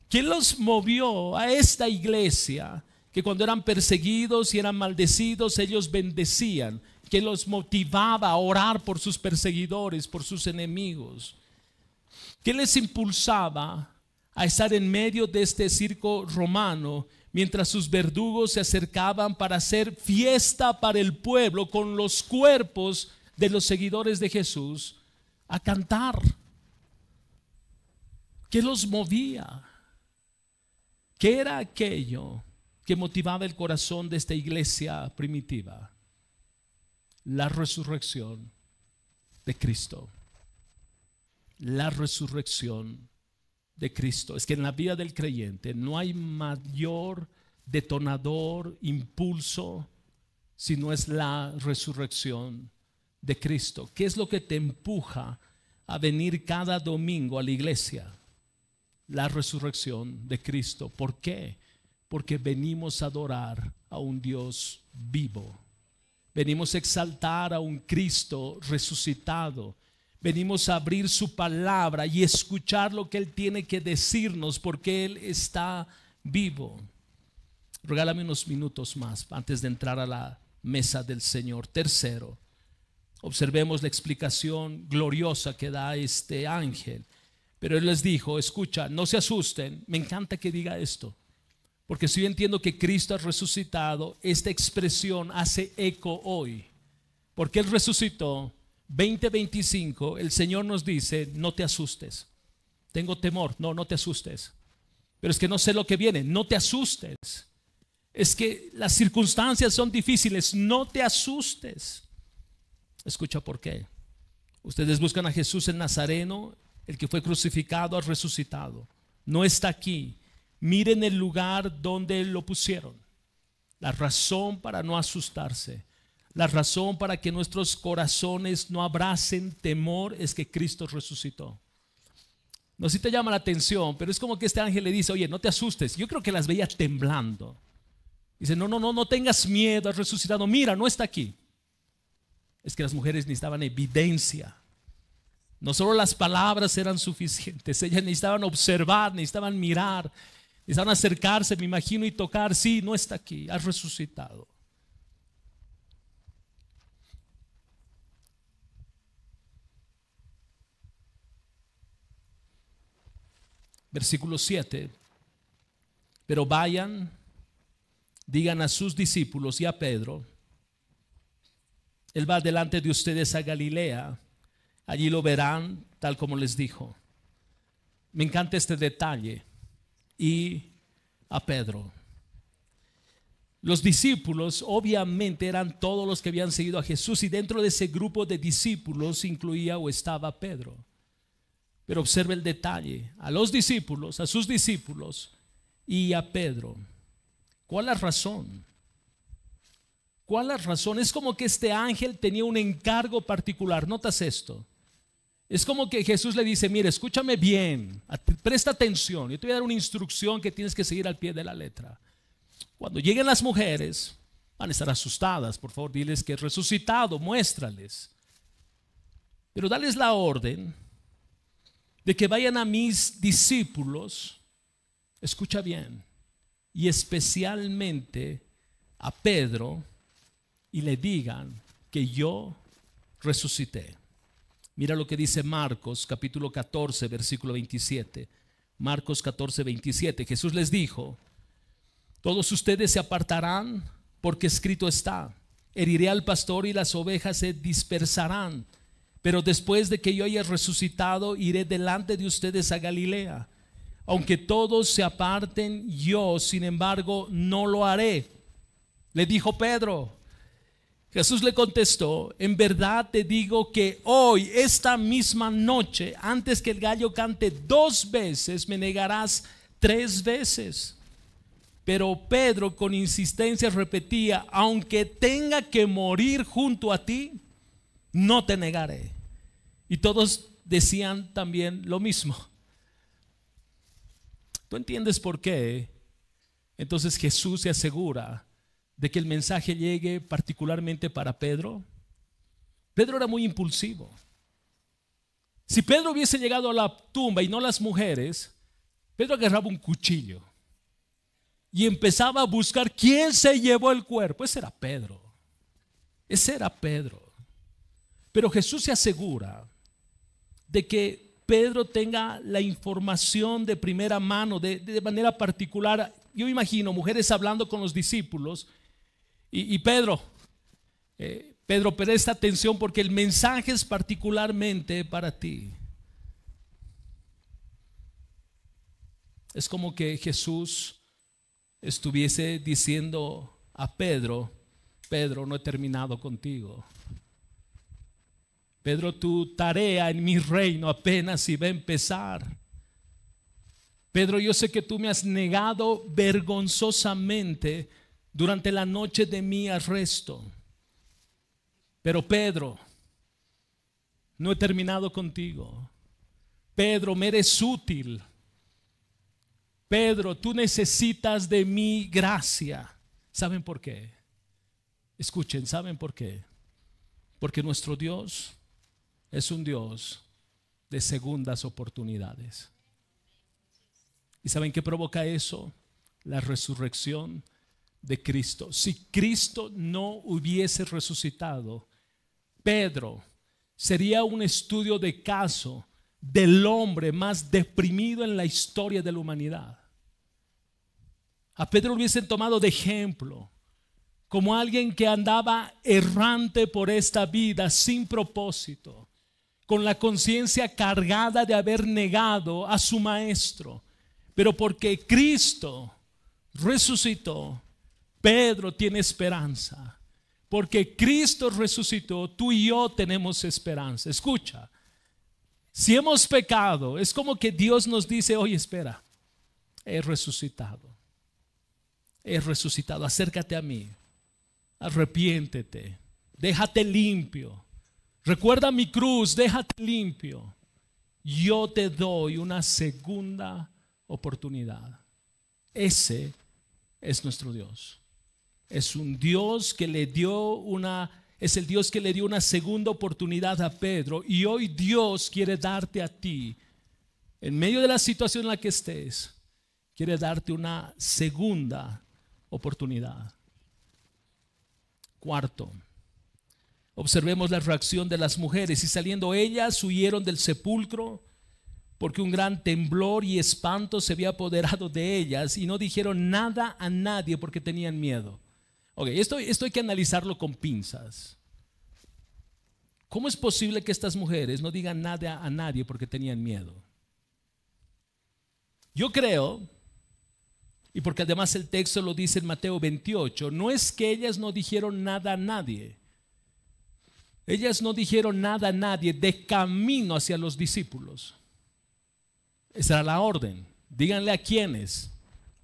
¿Qué los movió a esta iglesia que cuando eran perseguidos y eran maldecidos ellos bendecían? ¿Qué los motivaba a orar por sus perseguidores, por sus enemigos? ¿Qué les impulsaba a estar en medio de este circo romano mientras sus verdugos se acercaban para hacer fiesta para el pueblo con los cuerpos de los seguidores de Jesús, a cantar? ¿Qué los movía? ¿Qué era aquello que motivaba el corazón de esta iglesia primitiva? La resurrección de Cristo. La resurrección de Cristo. Es que en la vida del creyente no hay mayor detonador, impulso, si no es la resurrección de Cristo. ¿Qué es lo que te empuja a venir cada domingo a la iglesia? La resurrección de Cristo. ¿Por qué? Porque venimos a adorar a un Dios vivo. Venimos a exaltar a un Cristo resucitado. Venimos a abrir su palabra y escuchar lo que Él tiene que decirnos, porque Él está vivo. Regálame unos minutos más antes de entrar a la mesa del Señor. Tercero, observemos la explicación gloriosa que da este ángel. Pero él les dijo, escucha, no se asusten. Me encanta que diga esto, porque si yo entiendo que Cristo ha resucitado, esta expresión hace eco hoy, porque Él resucitó. 20:25, el Señor nos dice, no te asustes. Tengo temor, no te asustes. Pero es que no sé lo que viene, no te asustes. Es que las circunstancias son difíciles, no te asustes. Escucha por qué. Ustedes buscan a Jesús el Nazareno, el que fue crucificado, ha resucitado. No está aquí. Miren el lugar donde lo pusieron. La razón para no asustarse, la razón para que nuestros corazones no abracen temor es que Cristo resucitó. No sé si te llama la atención, pero es como que este ángel le dice, oye, no te asustes. Yo creo que las veía temblando. Dice, no tengas miedo, has resucitado. Mira, no está aquí. Es que las mujeres necesitaban evidencia. No solo las palabras eran suficientes, ellas necesitaban observar, necesitaban mirar, necesitaban acercarse, me imagino, y tocar. Sí, no está aquí, has resucitado. Versículo 7. Pero vayan, digan a sus discípulos y a Pedro, Él va delante de ustedes a Galilea, allí lo verán tal como les dijo. Me encanta este detalle. Y a Pedro. Los discípulos obviamente eran todos los que habían seguido a Jesús, y dentro de ese grupo de discípulos incluía o estaba Pedro. Pero observe el detalle, a los discípulos, a sus discípulos y a Pedro. ¿Cuál es la razón? ¿Cuál es la razón? Es como que este ángel tenía un encargo particular. ¿Notas esto? Es como que Jesús le dice, mire, escúchame bien, presta atención, yo te voy a dar una instrucción que tienes que seguir al pie de la letra. Cuando lleguen las mujeres, van a estar asustadas, por favor, diles que es resucitado, muéstrales. Pero dales la orden de que vayan a mis discípulos, escucha bien, y especialmente a Pedro, y le digan que yo resucité. Mira lo que dice Marcos capítulo 14 versículo 27. Marcos 14, 27. Jesús les dijo, todos ustedes se apartarán porque escrito está, heriré al pastor y las ovejas se dispersarán. Pero después de que yo haya resucitado, iré delante de ustedes a Galilea. Aunque todos se aparten, yo, sin embargo, no lo haré. Le dijo Pedro. Jesús le contestó, en verdad te digo que hoy, esta misma noche, antes que el gallo cante 2 veces, me negarás 3 veces. Pero Pedro con insistencia repetía, aunque tenga que morir junto a ti, no te negaré. Y todos decían también lo mismo. ¿Tú entiendes por qué? Entonces Jesús se asegura de que el mensaje llegue particularmente para Pedro. Pedro era muy impulsivo. Si Pedro hubiese llegado a la tumba y no las mujeres, Pedro agarraba un cuchillo y empezaba a buscar quién se llevó el cuerpo. Ese era Pedro. Ese era Pedro. Pero Jesús se asegura de que Pedro tenga la información de primera mano, de manera particular. Yo me imagino mujeres hablando con los discípulos y Pedro, presta atención porque el mensaje es particularmente para ti. Es como que Jesús estuviese diciendo a Pedro, Pedro, no he terminado contigo. Pedro, tu tarea en mi reino apenas iba a empezar. Pedro, yo sé que tú me has negado vergonzosamente durante la noche de mi arresto. Pero Pedro, no he terminado contigo. Pedro, me eres útil. Pedro, tú necesitas de mi gracia. ¿Saben por qué? Escuchen, ¿saben por qué? Porque nuestro Dios es un Dios de segundas oportunidades. ¿Y saben qué provoca eso? La resurrección de Cristo. Si Cristo no hubiese resucitado, Pedro sería un estudio de caso del hombre más deprimido en la historia de la humanidad. A Pedro lo hubiesen tomado de ejemplo como alguien que andaba errante por esta vida sin propósito, con la conciencia cargada de haber negado a su maestro. Pero porque Cristo resucitó, Pedro tiene esperanza. Porque Cristo resucitó, tú y yo tenemos esperanza. Escucha, si hemos pecado, es como que Dios nos dice: oye, espera, he resucitado, acércate a mí, arrepiéntete, déjate limpio, recuerda mi cruz, déjate limpio. Yo te doy una segunda oportunidad. Ese es nuestro Dios. Es un Dios que le dio es el Dios que le dio una segunda oportunidad a Pedro, y hoy Dios quiere darte a ti, en medio de la situación en la que estés, quiere darte una segunda oportunidad. Cuarto, observemos la reacción de las mujeres. Y saliendo ellas, huyeron del sepulcro, porque un gran temblor y espanto se había apoderado de ellas, y no dijeron nada a nadie porque tenían miedo. Ok, esto hay que analizarlo con pinzas. ¿Cómo es posible que estas mujeres no digan nada a nadie porque tenían miedo? Yo creo, y porque además el texto lo dice en Mateo 28, no es que ellas no dijeron nada a nadie. Ellas no dijeron nada a nadie de camino hacia los discípulos. Esa era la orden. Díganle a quiénes: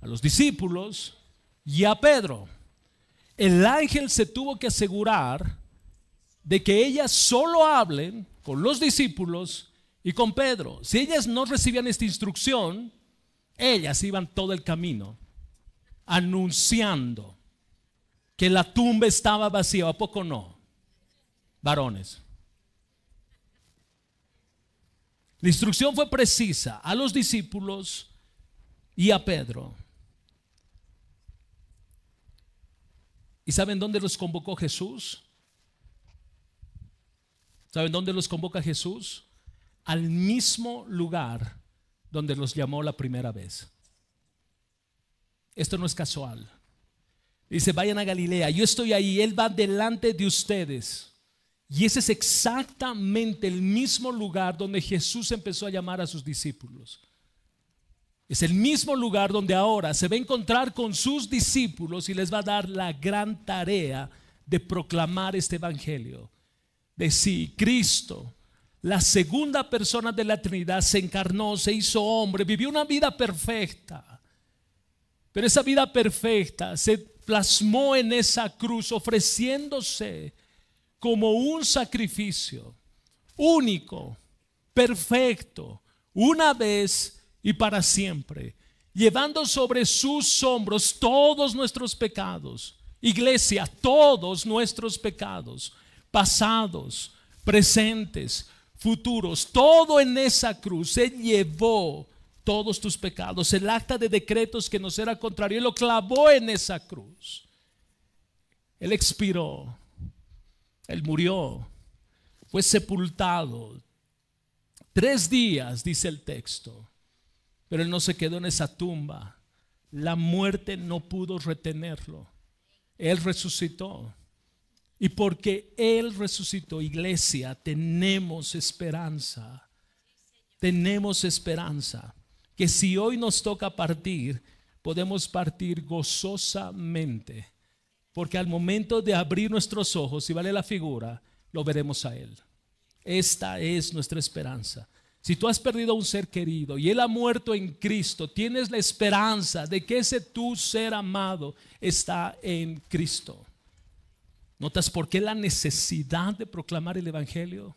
a los discípulos y a Pedro. El ángel se tuvo que asegurar de que ellas solo hablen con los discípulos y con Pedro. Si ellas no recibían esta instrucción, ellas iban todo el camino anunciando que la tumba estaba vacía. ¿A poco no, varones? La instrucción fue precisa a los discípulos y a Pedro. ¿Y saben dónde los convocó Jesús? ¿Saben dónde los convoca Jesús? Al mismo lugar donde los llamó la primera vez. Esto no es casual. Dice: vayan a Galilea, yo estoy ahí, Él va delante de ustedes. Y ese es exactamente el mismo lugar donde Jesús empezó a llamar a sus discípulos. Es el mismo lugar donde ahora se va a encontrar con sus discípulos y les va a dar la gran tarea de proclamar este evangelio. De sí, Cristo, la segunda persona de la Trinidad, se encarnó, se hizo hombre, vivió una vida perfecta. Pero esa vida perfecta se plasmó en esa cruz, ofreciéndose como un sacrificio único, perfecto, una vez y para siempre, llevando sobre sus hombros todos nuestros pecados. Iglesia, todos nuestros pecados, pasados, presentes, futuros, todo en esa cruz. Él llevó todos tus pecados. El acta de decretos que nos era contrario, Él lo clavó en esa cruz. Él expiró, Él murió, fue sepultado 3 días, dice el texto. Pero Él no se quedó en esa tumba. La muerte no pudo retenerlo. Él resucitó. Y porque Él resucitó, iglesia, tenemos esperanza. Tenemos esperanza. Que si hoy nos toca partir, podemos partir gozosamente. Porque al momento de abrir nuestros ojos, si vale la figura, lo veremos a Él. Esta es nuestra esperanza. Si tú has perdido a un ser querido y Él ha muerto en Cristo, tienes la esperanza de que ese tu ser amado está en Cristo. ¿Notas por qué la necesidad de proclamar el evangelio?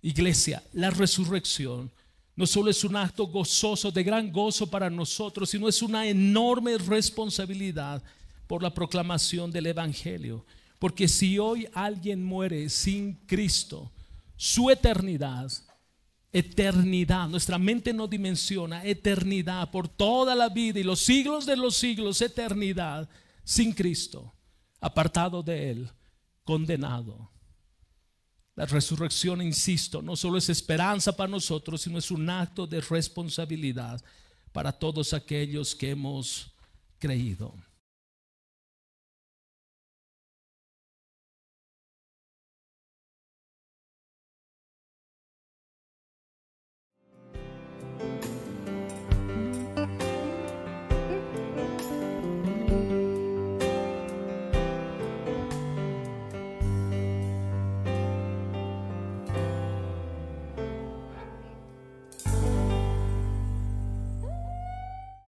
Iglesia, la resurrección no solo es un acto gozoso, de gran gozo para nosotros, sino es una enorme responsabilidad por la proclamación del evangelio. Porque si hoy alguien muere sin Cristo, su eternidad, nuestra mente no dimensiona eternidad por toda la vida y los siglos de los siglos, eternidad, sin Cristo, apartado de Él, condenado. La resurrección, insisto, no solo es esperanza para nosotros, sino es un acto de responsabilidad para todos aquellos que hemos creído.